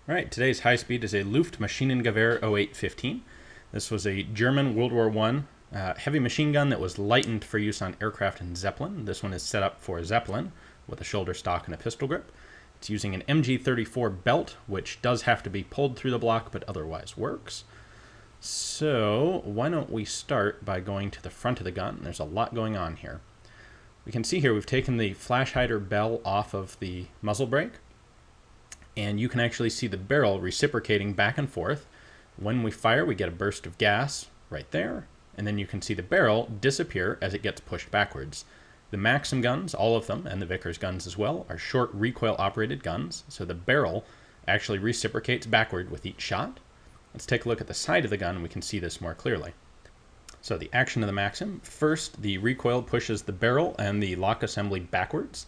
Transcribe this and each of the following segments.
All right, today's high speed is a Maschinengewehr 0815. This was a German World War I heavy machine gun that was lightened for use on aircraft and Zeppelin. This one is set up for Zeppelin with a shoulder stock and a pistol grip. It's using an MG34 belt, which does have to be pulled through the block, but otherwise works. So why don't we start by going to the front of the gun? There's a lot going on here. We can see here we've taken the flash hider bell off of the muzzle brake, and you can actually see the barrel reciprocating back and forth. When we fire, we get a burst of gas right there, and then you can see the barrel disappear as it gets pushed backwards. The Maxim guns, all of them, and the Vickers guns as well, are short recoil-operated guns, so the barrel actually reciprocates backward with each shot. Let's take a look at the side of the gun, and we can see this more clearly. So the action of the Maxim: first, the recoil pushes the barrel and the lock assembly backwards.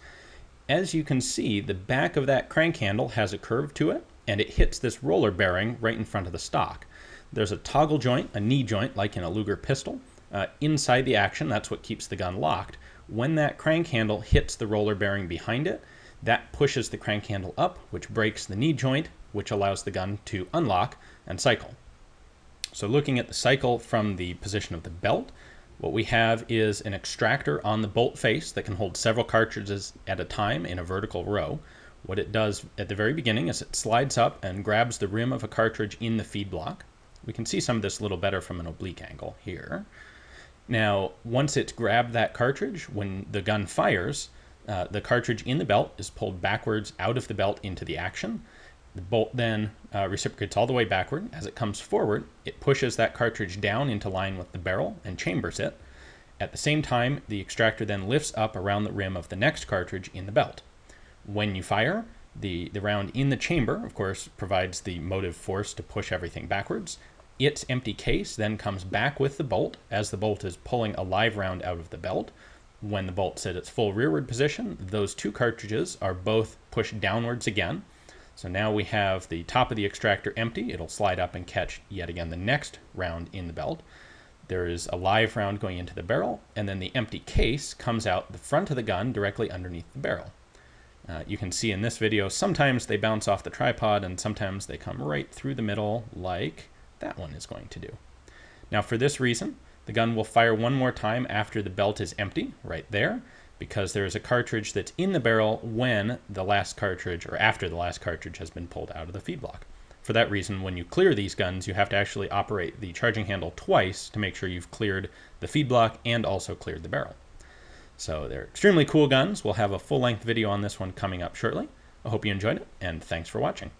As you can see, the back of that crank handle has a curve to it, and it hits this roller bearing right in front of the stock. There's a toggle joint, a knee joint, like in a Luger pistol, inside the action. That's what keeps the gun locked. When that crank handle hits the roller bearing behind it, that pushes the crank handle up, which breaks the knee joint, which allows the gun to unlock and cycle. So looking at the cycle from the position of the belt, what we have is an extractor on the bolt face that can hold several cartridges at a time in a vertical row. What it does at the very beginning is it slides up and grabs the rim of a cartridge in the feed block. We can see some of this a little better from an oblique angle here. Now, once it's grabbed that cartridge, when the gun fires, the cartridge in the belt is pulled backwards out of the belt into the action. The bolt then reciprocates all the way backward. As it comes forward, it pushes that cartridge down into line with the barrel and chambers it. At the same time, the extractor then lifts up around the rim of the next cartridge in the belt. When you fire, the round in the chamber, of course, provides the motive force to push everything backwards. Its empty case then comes back with the bolt as the bolt is pulling a live round out of the belt. When the bolt's at its full rearward position, those two cartridges are both pushed downwards again. So now we have the top of the extractor empty. It'll slide up and catch yet again the next round in the belt. There is a live round going into the barrel, and then the empty case comes out the front of the gun directly underneath the barrel. You can see in this video, sometimes they bounce off the tripod, and sometimes they come right through the middle like that one is going to do. Now, for this reason, the gun will fire one more time after the belt is empty, right there, because there is a cartridge that's in the barrel when the last cartridge, or after the last cartridge, has been pulled out of the feed block. For that reason, when you clear these guns, you have to actually operate the charging handle twice to make sure you've cleared the feed block and also cleared the barrel. So they're extremely cool guns. We'll have a full-length video on this one coming up shortly. I hope you enjoyed it, and thanks for watching.